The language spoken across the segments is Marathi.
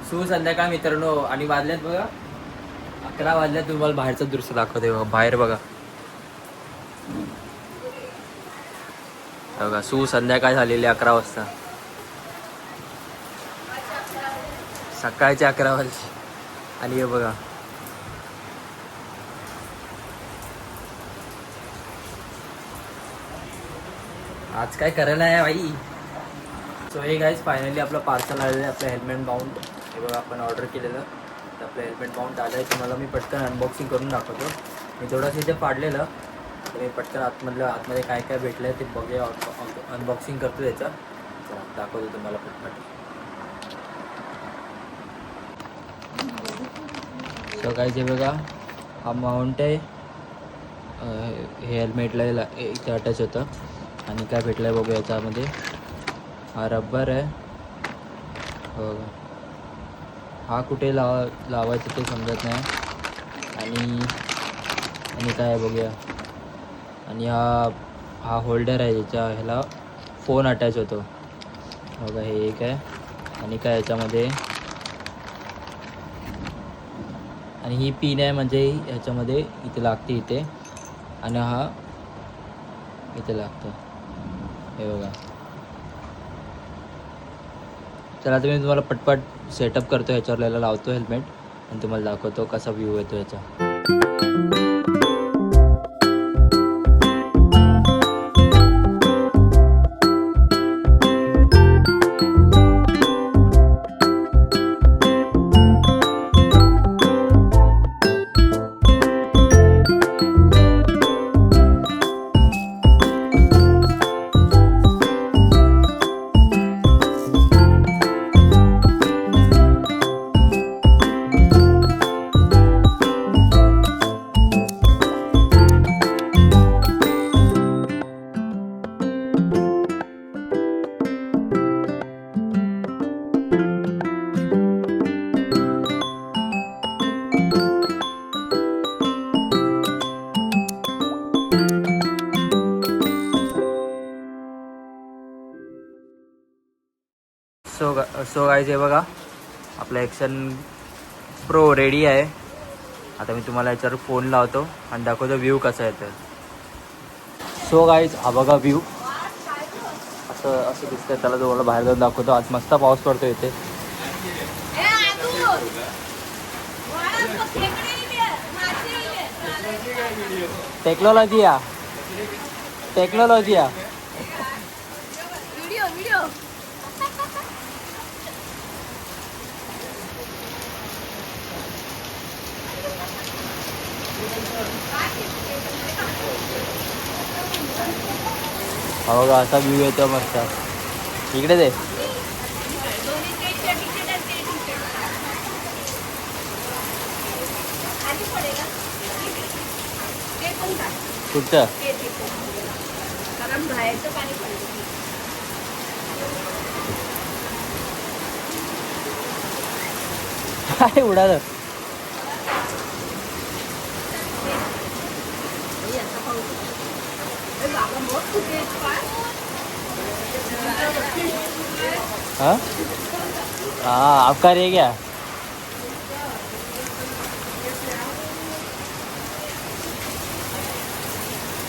संध्याकाळ मित्रांनो. आणि वाजल्यात बघा 11 वाजल्यात. तुम्हाला बाहेरचं दृश्य दाखवते बघा. बाहेर बघा बघा संध्याकाळ झालेली 11 वाजता. सकाळचे 11 वाजले. आणि हे बघा आज काय करायला आहे बाई. सो हे गाईज फायनली आपलं पार्सल आलेलं आहे. आपलं हेल्मेट माउंट हे बघा आपण ऑर्डर केलेलं. तर आपलं हेल्मेट माउंट आलं आहे. तुम्हाला मी पटकन अनबॉक्सिंग करून दाखवतो. मी थोडंसं इथे पाडलेलं तर मी पटकन आतमध्ये काय काय भेटलं आहे ते बघूया. अनबॉक्सिंग करतो त्याचं. चला दाखवतो तुम्हाला पटकन. सो गाईज हे बघा हा माउंट आहे. हे हेल्मेटला इथे अटॅच होतं. आणि काय भेटलं आहे बघूया याच्यामध्ये. हा रबर आहे बघा. हा कुठे लावायचं ते समजत नाही. आणि काय आहे बघूया. आणि हा होल्डर आहे ज्याच्या ह्याला फोन अटॅच होतो बघा. हे एक आहे. आणि काय याच्यामध्ये आणि ही पिन आहे म्हणजे ह्याच्यामध्ये इथे लागते इथे. आणि हा इथे लागतो हे बघा. चला तुम्ही तुम्हाला पटपट सेटअप करतो. ह्याच्यावर लावतो हेल्मेट आणि तुम्हाला दाखवतो कसा व्ह्यू येतो याचा. सो गाईज हे बघा आपला एक्शन प्रो रेडी आहे. आता मी तुम्हाला याच्यावर फोन लावतो आणि दाखवतो व्ह्यू कसा येतो. सो गाईज हा बघा व्ह्यू असं दिसतंय. त्याला तुम्हाला बाहेर जाऊन दाखवतो. आज मस्त पाऊस पडतो इथे. टेक्नॉलॉजी हा बघा असा व्ह्यू येतो मस्त. इकडे दे कुठचं काय उडालं. हाँ आपका रह गया.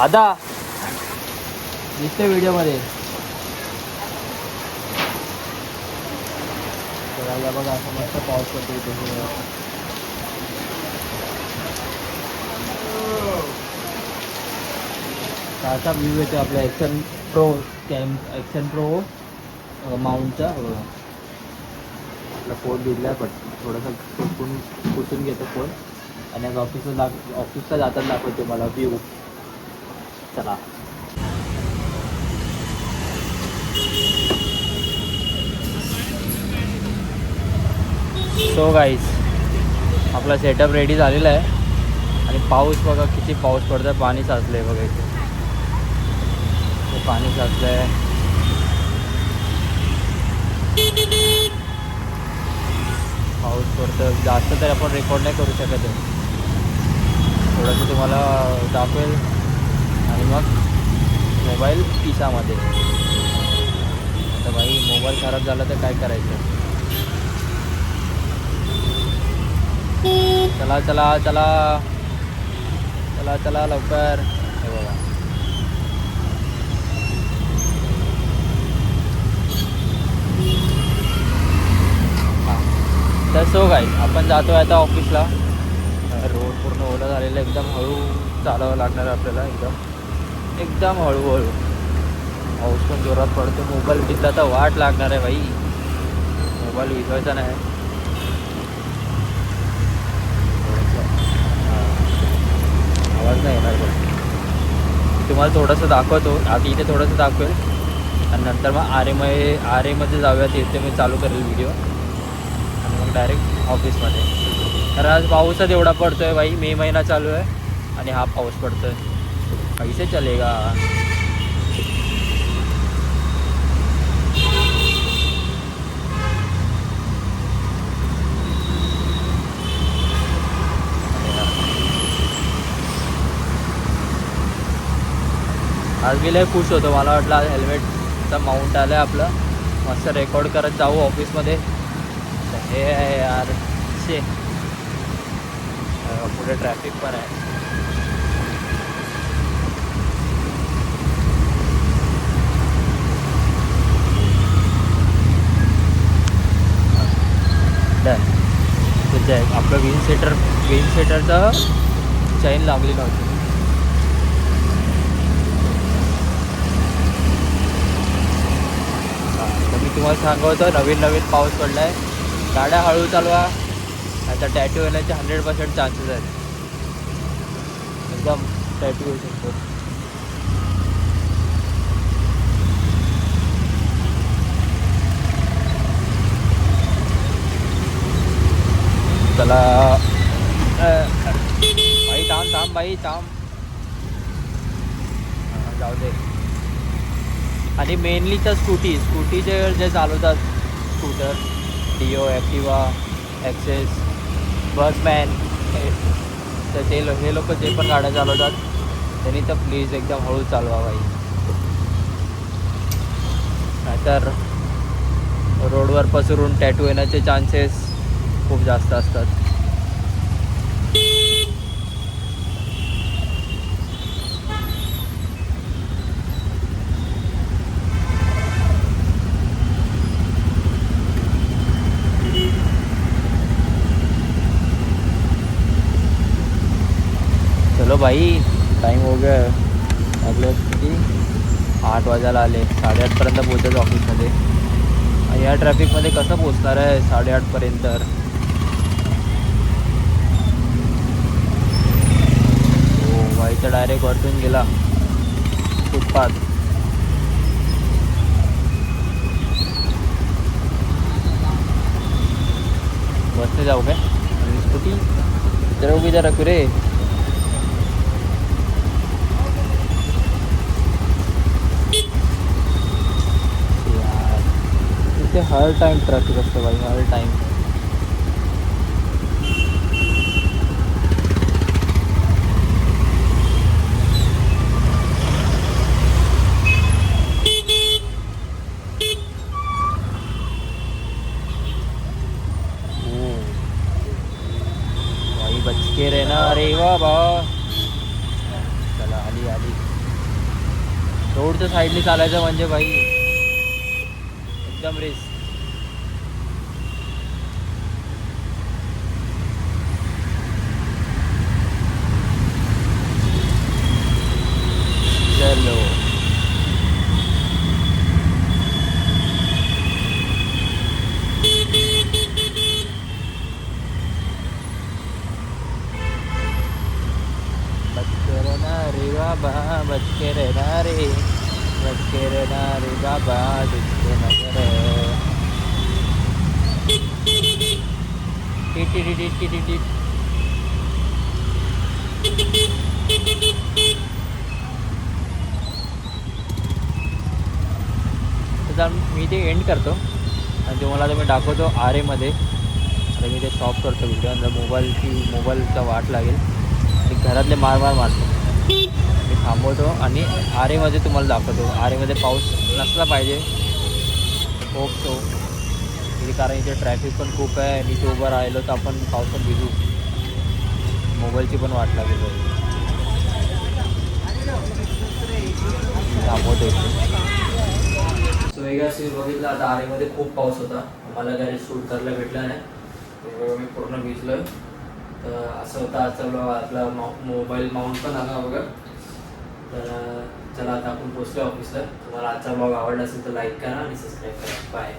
आता दिसते व्हिडिओमध्ये. बघा बघा असं मस्त पाऊस पडतो इथे. असा व्ह्यू येतो आपल्या एक्शन प्रो माउंटचा. आपला फोन दिला पण थोडासा पुसून घेतो फोन. आणि आज ऑफिसला जाताना दाखवतो मला व्ह्यू. चला सो गाईज आपला सेटअप रेडी झालेला आहे. आणि पाऊस बघा किती पाऊस पडतोय. पाणी साचलं आहे बघा इथे. पाणी साचलं आहे. पाऊस पडतो जास्त तर आपण रेकॉर्ड नाही करू शकत आहे. थोडंसं तुम्हाला दाखवेल आणि मग मोबाईल खिशामध्ये. आता भाई मोबाईल खराब झाला तर काय करायचं. चला चला चला चला चला लवकर. हे बघा तर सो गाईज आपण जातो आता ऑफिसला. रोड पूर्ण ओला झालेला, एकदम हळू चालावं लागणार आपल्याला, एकदम एकदम हळूहळू. पाऊस पण जोरात पडतो. मोबाईल भिजला तर वाट लागणार आहे भाई, मोबाईल विजवायचा नाही. आवाज नाही येणार बघ. तुम्हाला थोडंसं दाखवतो आधी, इथे थोडंसं दाखवेल आणि नंतर मग आरेमध्ये जाऊया. तिथे मी चालू करेल व्हिडिओ आणि मग डायरेक्ट ऑफिसमध्ये. तर आज पाऊसच एवढा पडतो आहे भाई, मे महिना चालू आहे आणि हा पाऊस पडतो आहे. कैसे चलेगा. आज मी लय खुश होतो, मला वाटलं आज हेल्मेटचा माउंट आलं आहे आपलं, मस्त रेकॉर्ड करत जाऊ ऑफिसमध्ये. हे आहे यार शे, पुढे ट्रॅफिक पण आहे. डन. तिथे आपलं विंड सेटरचं चैन लागली नव्हती. मी तुम्हाला सांगतो नवीन पाऊस पडला आहे, गाड्या हळू चालवा, आता टॅटू येण्याचे 100% चान्सेस आहेत. एकदम टॅटू येऊ शकतो. चला भाई, थांब भाई थांब. जाऊ दे. आणि मेनली तर स्कूटीचे जे चालवतात, स्कूटर, डिओ, ॲक्टिवा, ॲक्सेस, बसमॅन, तर हे लोक जे पण गाड्या चालवतात त्यांनी तर प्लीज एकदम हळू चालवा बाई, नाहीतर रोडवर पसरून टॅटू येण्याचे चान्सेस खूप जास्त असतात. चलो भाई, टाइम हो गया. आपलं किती 8 वाजायला आले, 8:30पर्यंत पोहोचायचं ऑफिसमध्ये. या ट्रॅफिकमध्ये कसं पोचणार आहे 8:30पर्यंत. हो भाई, तर डायरेक्ट वरतून गेला फुटपाथ. बसने जाऊ काय स्कूटी, जरा उभी जरा रखू रे. इथे हर टाइम ट्रॅफिक असतं भाई, हर टाइम. भाई बच के रहना रे बाबा. चला आली. रोडच्या साईडने चालायचं म्हणजे भाई एकदम रिस्क. चलो बच के रहना रे बाबा, बच के रहना रे, बच के रहना रे बाबा, दुसरे नजर. तर मी ते एंड करतो आणि तुम्हाला आता मी दाखवतो आरेमध्ये. आता मी ते स्टॉप करतो व्हिडिओ, नंतर मोबाईलचा वाट लागेल आणि घरातले मार मारतो. मी थांबवतो आणि आरेमध्ये तुम्हाला दाखवतो. आरेमध्ये पाऊस नसला पाहिजे, होप सो, कारण इथे ट्रॅफिक पण खूप आहे आणि इथे उभं राहिलो तर आपण पावसात भिजू. मोबाईलची पण वाट लागेल भाई. थांबवतो इथे. सो हे काय बघितलं आता आरेमध्ये खूप पाऊस होता, मला काय शूट करायला भेटलं नाही, त्यामुळे मी पूर्ण भिजलो. तर असं होतं आजचा ब्लॉग. आपला मोबाईल माउंट पण आला बघा. तर चला आता आपण पोचलो ऑफिसला. तुम्हाला आजचा ब्लॉग आवडला असेल तर लाईक करा आणि सबस्क्राईब करा. बाय.